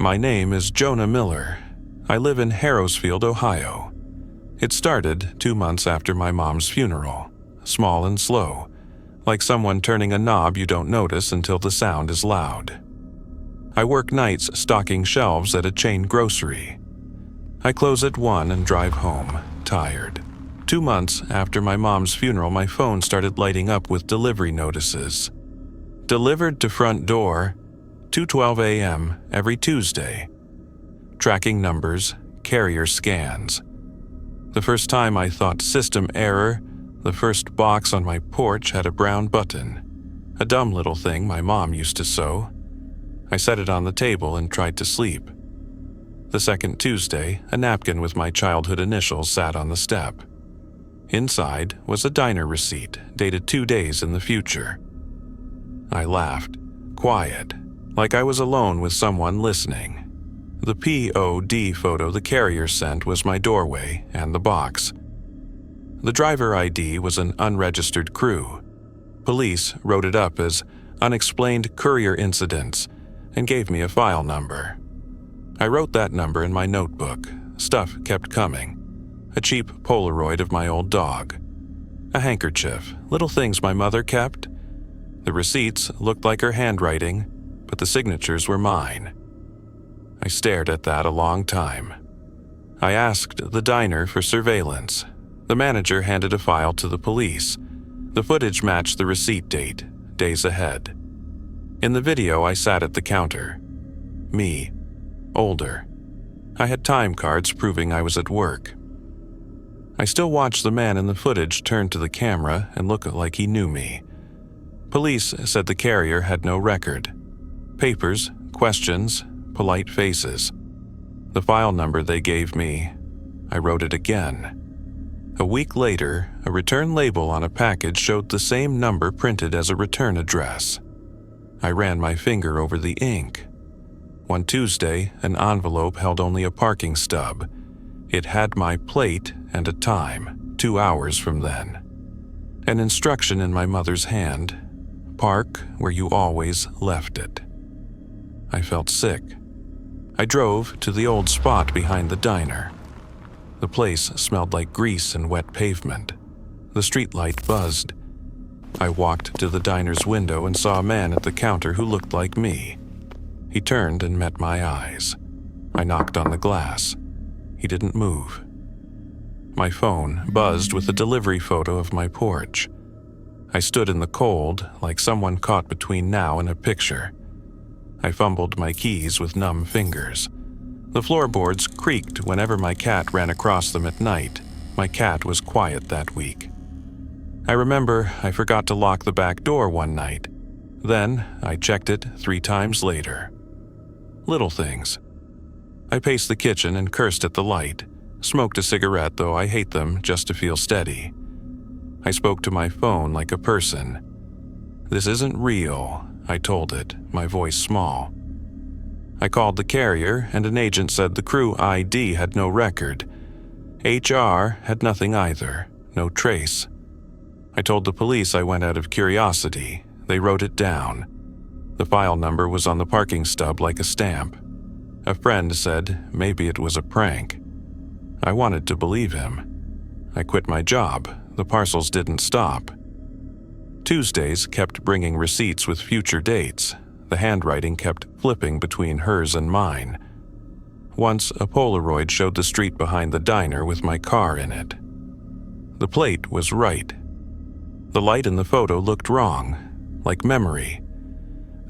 My name is Jonah Miller. I live in Harrowsfield, Ohio. It started 2 months after my mom's funeral, small and slow, like someone turning a knob you don't notice until the sound is loud. I work nights stocking shelves at a chain grocery. I close at 1 and drive home, tired. 2 months after my mom's funeral, my phone started lighting up with delivery notices. Delivered to front door, 2:12 a.m. every Tuesday. Tracking numbers, carrier scans. The first time I thought system error, the first box on my porch had a brown button, a dumb little thing my mom used to sew. I set it on the table and tried to sleep. The second Tuesday, a napkin with my childhood initials sat on the step. Inside was a diner receipt dated 2 days in the future. I laughed, quiet, like I was alone with someone listening. The POD photo the carrier sent was my doorway and the box. The driver ID was an unregistered crew. Police wrote it up as unexplained courier incidents and gave me a file number. I wrote that number in my notebook. Stuff kept coming. A cheap Polaroid of my old dog. A handkerchief, little things my mother kept. The receipts looked like her handwriting, but the signatures were mine. I stared at that a long time. I asked the diner for surveillance. The manager handed a file to the police. The footage matched the receipt date, days ahead. In the video, I sat at the counter. Me, older. I had time cards proving I was at work. I still watched the man in the footage turn to the camera and look like he knew me. Police said the carrier had no record. Papers, questions, polite faces. The file number they gave me, I wrote it again. A week later, a return label on a package showed the same number printed as a return address. I ran my finger over the ink. One Tuesday, an envelope held only a parking stub. It had my plate and a time, 2 hours from then. An instruction in my mother's hand: park where you always left it. I felt sick. I drove to the old spot behind the diner. The place smelled like grease and wet pavement. The streetlight buzzed. I walked to the diner's window and saw a man at the counter who looked like me. He turned and met my eyes. I knocked on the glass. He didn't move. My phone buzzed with a delivery photo of my porch. I stood in the cold like someone caught between now and a picture. I fumbled my keys with numb fingers. The floorboards creaked whenever my cat ran across them at night. My cat was quiet that week. I remember I forgot to lock the back door one night. Then I checked it 3 times later. Little things. I paced the kitchen and cursed at the light. Smoked a cigarette, though I hate them, just to feel steady. I spoke to my phone like a person. "This isn't real," I told it, my voice small. I called the carrier, and an agent said the crew ID had no record. HR had nothing either, no trace. I told the police I went out of curiosity. They wrote it down. The file number was on the parking stub like a stamp. A friend said maybe it was a prank. I wanted to believe him. I quit my job. The parcels didn't stop. Tuesdays kept bringing receipts with future dates. The handwriting kept flipping between hers and mine. Once, a Polaroid showed the street behind the diner with my car in it. The plate was right. The light in the photo looked wrong, like memory.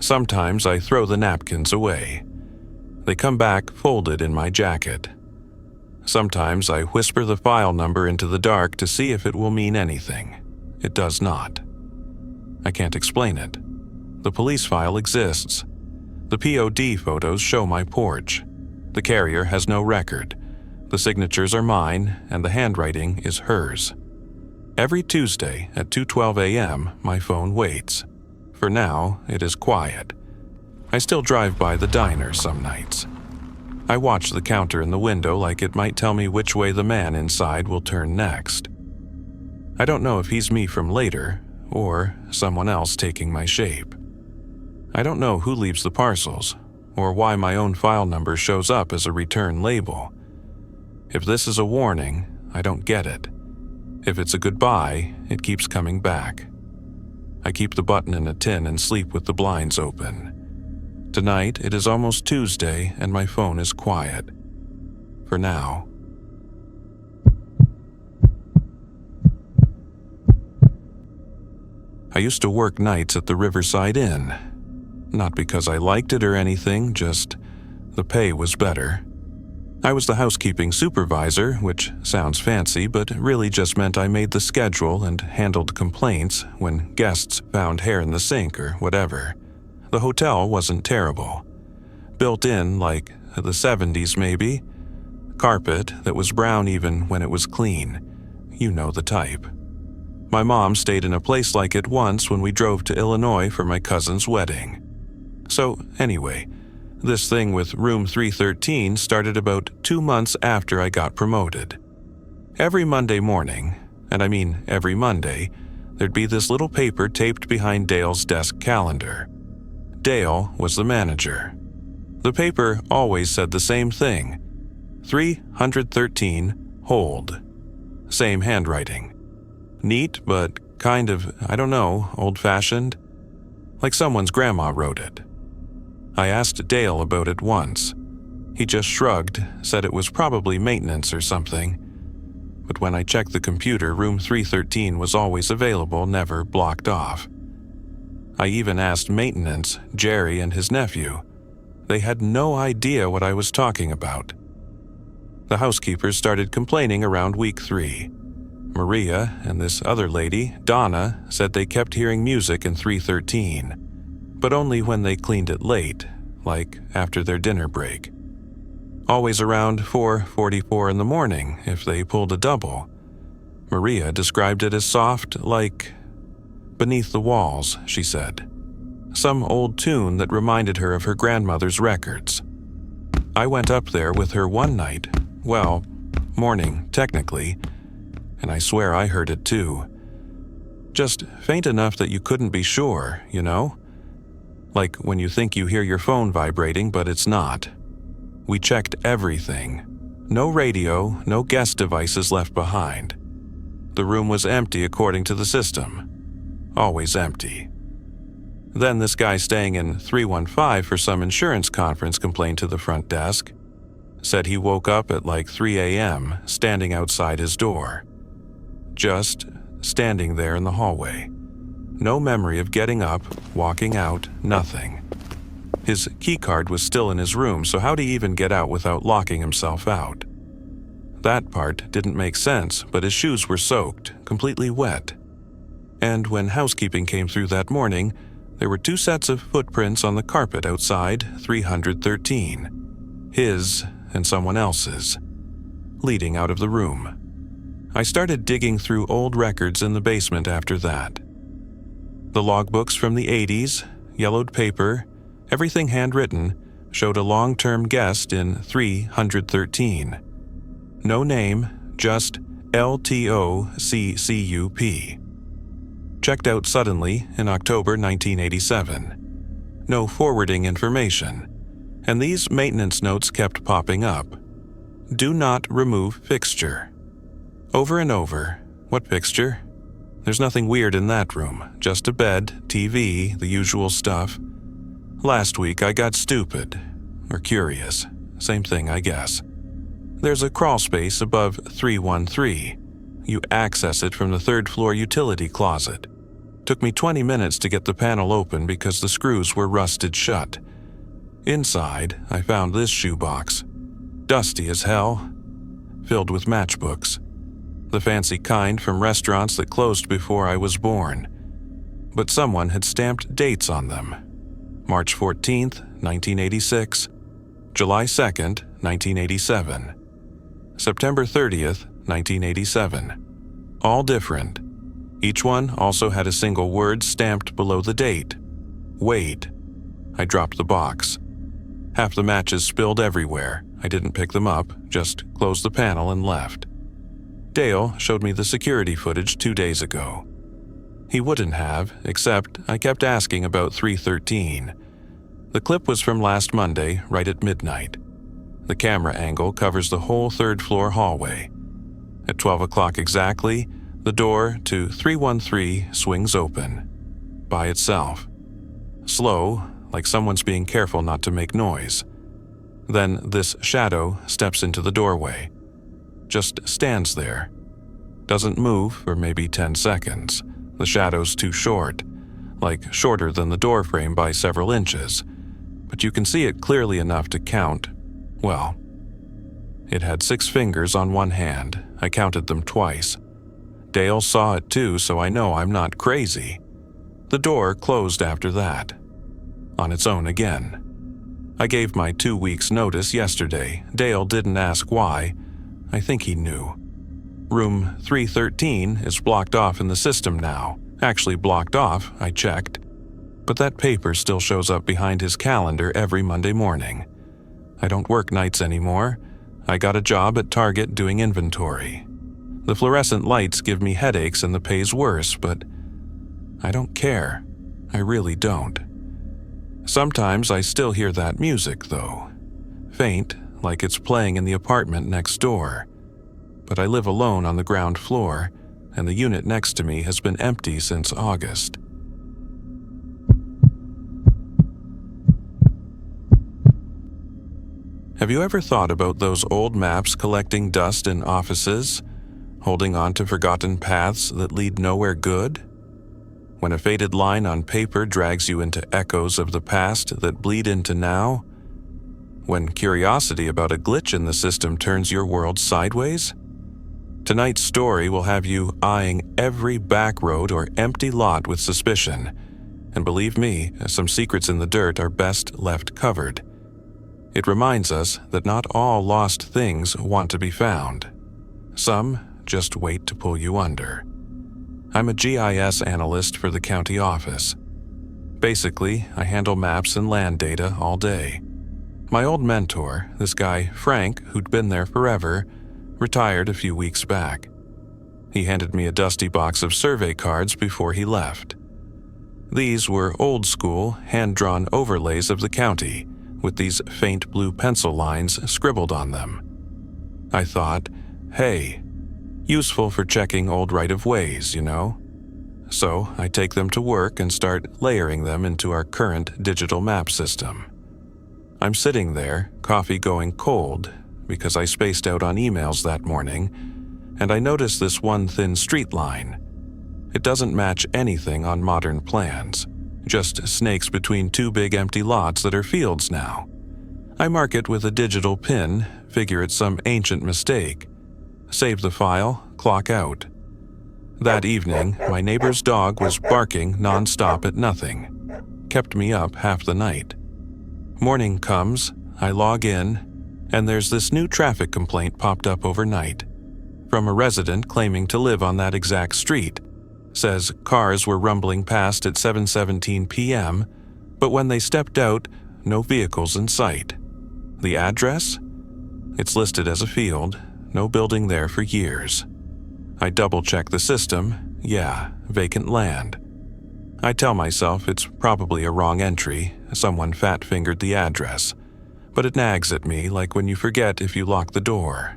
Sometimes I throw the napkins away. They come back folded in my jacket. Sometimes I whisper the file number into the dark to see if it will mean anything. It does not. I can't explain it. The police file exists. The POD photos show my porch. The carrier has no record. The signatures are mine, and the handwriting is hers. Every Tuesday at 2:12 a.m., my phone waits. For now, it is quiet. I still drive by the diner some nights. I watch the counter in the window like it might tell me which way the man inside will turn next. I don't know if he's me from later, or someone else taking my shape. I don't know who leaves the parcels, or why my own file number shows up as a return label. If this is a warning, I don't get it. If it's a goodbye, it keeps coming back. I keep the button in a tin and sleep with the blinds open. Tonight, it is almost Tuesday and my phone is quiet. For now. I used to work nights at the Riverside Inn. Not because I liked it or anything, just the pay was better. I was the housekeeping supervisor, which sounds fancy, but really just meant I made the schedule and handled complaints when guests found hair in the sink or whatever. The hotel wasn't terrible. Built in like the 70s maybe. Carpet that was brown even when it was clean. You know the type. My mom stayed in a place like it once when we drove to Illinois for my cousin's wedding. So anyway, this thing with room 313 started about 2 months after I got promoted. Every Monday morning, and I mean every Monday, there'd be this little paper taped behind Dale's desk calendar. Dale was the manager. The paper always said the same thing. 313, hold. Same handwriting. Neat, but kind of, I don't know, old-fashioned. Like someone's grandma wrote it. I asked Dale about it once. He just shrugged, said it was probably maintenance or something. But when I checked the computer, room 313 was always available, never blocked off. I even asked maintenance, Jerry and his nephew. They had no idea what I was talking about. The housekeepers started complaining around week 3. Maria and this other lady, Donna, said they kept hearing music in 313, but only when they cleaned it late, like after their dinner break. Always around 4:44 in the morning if they pulled a double. Maria described it as soft, like Beneath the Walls, she said. Some old tune that reminded her of her grandmother's records. I went up there with her one night, well, morning, technically, and I swear I heard it too. Just faint enough that you couldn't be sure, you know? Like when you think you hear your phone vibrating, but it's not. We checked everything. No radio, no guest devices left behind. The room was empty according to the system. Always empty. Then this guy staying in 315 for some insurance conference complained to the front desk. Said he woke up at like 3 a.m., standing outside his door. Just standing there in the hallway. No memory of getting up, walking out, nothing. His keycard was still in his room, so how'd he even get out without locking himself out? That part didn't make sense, but his shoes were soaked, completely wet. And when housekeeping came through that morning, there were 2 sets of footprints on the carpet outside 313. His and someone else's, leading out of the room. I started digging through old records in the basement after that. The logbooks from the 80s, yellowed paper, everything handwritten, showed a long-term guest in 313. No name, just LTOCCUP. Checked out suddenly in October 1987. No forwarding information. And these maintenance notes kept popping up. Do not remove fixture. Over and over. What fixture? There's nothing weird in that room. Just a bed, TV, the usual stuff. Last week I got stupid. Or curious. Same thing, I guess. There's a crawl space above 313. You access it from the 3rd floor utility closet. Took me 20 minutes to get the panel open because the screws were rusted shut. Inside, I found this shoebox. Dusty as hell. Filled with matchbooks. The fancy kind from restaurants that closed before I was born. But someone had stamped dates on them. March 14th, 1986. July 2nd, 1987. September 30th, 1987. All different. Each one also had a single word stamped below the date. Wait. I dropped the box. Half the matches spilled everywhere. I didn't pick them up, just closed the panel and left. Dale showed me the security footage 2 days ago. He wouldn't have, except I kept asking about 313. The clip was from last Monday, right at midnight. The camera angle covers the whole third-floor hallway. At 12 o'clock exactly, the door to 313 swings open, by itself. Slow, like someone's being careful not to make noise. Then this shadow steps into the doorway. Just stands there. Doesn't move for maybe 10 seconds. The shadow's too short, like shorter than the doorframe by several inches. But you can see it clearly enough to count. Well, it had 6 fingers on one hand. I counted them twice. Dale saw it too, so I know I'm not crazy. The door closed after that. On its own again. I gave my 2 weeks' notice yesterday. Dale didn't ask why. I think he knew. Room 313 is blocked off in the system now. Actually blocked off, I checked. But that paper still shows up behind his calendar every Monday morning. I don't work nights anymore. I got a job at Target doing inventory. The fluorescent lights give me headaches and the pay's worse, but I don't care. I really don't. Sometimes I still hear that music, though. Faint, like it's playing in the apartment next door. But I live alone on the ground floor, and the unit next to me has been empty since August. Have you ever thought about those old maps collecting dust in offices, holding on to forgotten paths that lead nowhere good? When a faded line on paper drags you into echoes of the past that bleed into now? When curiosity about a glitch in the system turns your world sideways? Tonight's story will have you eyeing every back road or empty lot with suspicion. And believe me, some secrets in the dirt are best left covered. It reminds us that not all lost things want to be found. Some just wait to pull you under. I'm a GIS analyst for the county office. Basically, I handle maps and land data all day. My old mentor, this guy Frank, who'd been there forever, retired a few weeks back. He handed me a dusty box of survey cards before he left. These were old-school, hand-drawn overlays of the county, with these faint blue pencil lines scribbled on them. I thought, hey, useful for checking old right-of-ways, you know? So I take them to work and start layering them into our current digital map system. I'm sitting there, coffee going cold, because I spaced out on emails that morning, and I notice this one thin street line. It doesn't match anything on modern plans, just snakes between 2 big empty lots that are fields now. I mark it with a digital pin, figure it's some ancient mistake. Save the file, clock out. That evening, my neighbor's dog was barking nonstop at nothing. Kept me up half the night. Morning comes, I log in, and there's this new traffic complaint popped up overnight. From a resident claiming to live on that exact street. Says cars were rumbling past at 7:17 p.m., but when they stepped out, no vehicles in sight. The address? It's listed as a field, no building there for years. I double-check the system, yeah, vacant land. I tell myself it's probably a wrong entry, someone fat-fingered the address, but it nags at me like when you forget if you lock the door.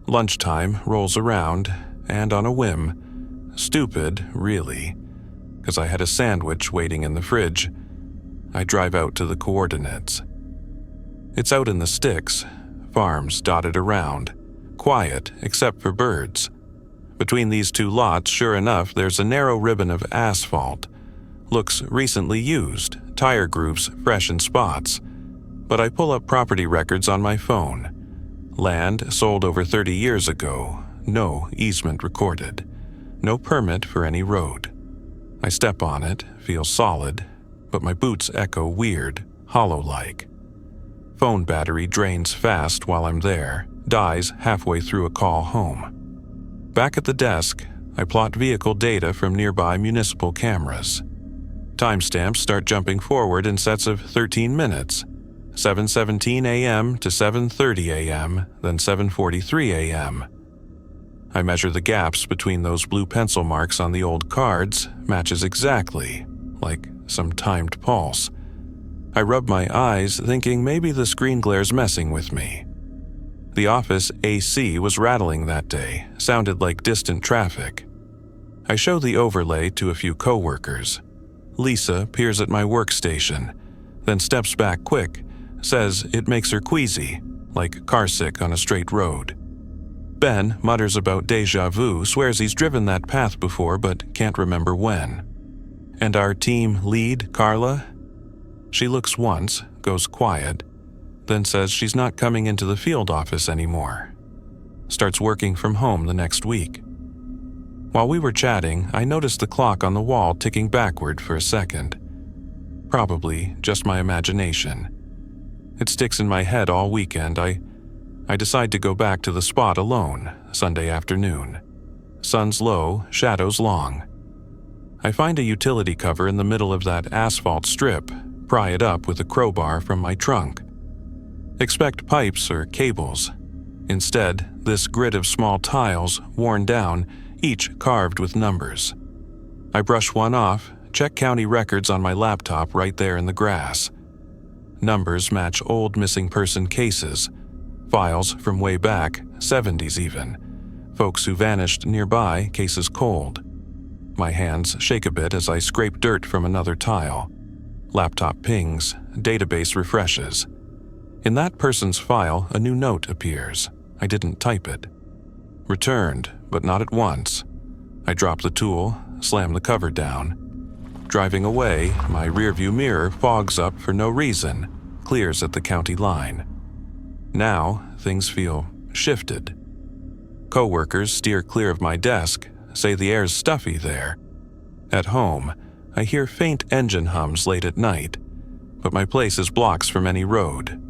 Lunchtime rolls around, and on a whim, stupid, really, because I had a sandwich waiting in the fridge, I drive out to the coordinates. It's out in the sticks, farms dotted around, quiet except for birds. Between these 2 lots, sure enough, there's a narrow ribbon of asphalt. Looks recently used, tire grooves fresh in spots. But I pull up property records on my phone. Land sold over 30 years ago, no easement recorded. No permit for any road. I step on it, feel solid, but my boots echo weird, hollow-like. Phone battery drains fast while I'm there, dies halfway through a call home. Back at the desk, I plot vehicle data from nearby municipal cameras. Timestamps start jumping forward in sets of 13 minutes. 7:17 a.m. to 7:30 a.m., then 7:43 a.m. I measure the gaps between those blue pencil marks on the old cards, matches exactly, like some timed pulse. I rub my eyes, thinking maybe the screen glare's messing with me. The office AC was rattling that day, sounded like distant traffic. I show the overlay to a few coworkers. Lisa peers at my workstation, then steps back quick, says it makes her queasy, like carsick on a straight road. Ben mutters about déjà vu, swears he's driven that path before but can't remember when. And our team lead, Carla? She looks once, goes quiet, then says she's not coming into the field office anymore. Starts working from home the next week. While we were chatting, I noticed the clock on the wall ticking backward for a second. Probably just my imagination. It sticks in my head all weekend. I decide to go back to the spot alone, Sunday afternoon. Sun's low, shadows long. I find a utility cover in the middle of that asphalt strip, pry it up with a crowbar from my trunk. Expect pipes or cables. Instead, this grid of small tiles, worn down, each carved with numbers. I brush one off, check county records on my laptop right there in the grass. Numbers match old missing person cases, files from way back, 70s even, folks who vanished nearby, cases cold. My hands shake a bit as I scrape dirt from another tile. Laptop pings, database refreshes. In that person's file, a new note appears. I didn't type it. Returned, but not at once. I drop the tool, slam the cover down. Driving away, my rearview mirror fogs up for no reason, clears at the county line. Now, things feel shifted. Coworkers steer clear of my desk, say the air's stuffy there. At home, I hear faint engine hums late at night, but my place is blocks from any road.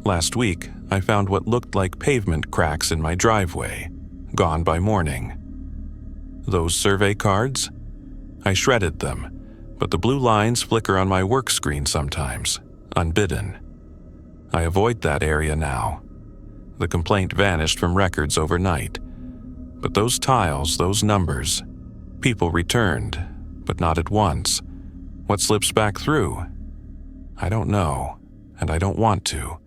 Last week, I found what looked like pavement cracks in my driveway, gone by morning. Those survey cards? I shredded them, but the blue lines flicker on my work screen sometimes, unbidden. I avoid that area now. The complaint vanished from records overnight. But those tiles, those numbers, people returned, but not at once. What slips back through? I don't know, and I don't want to.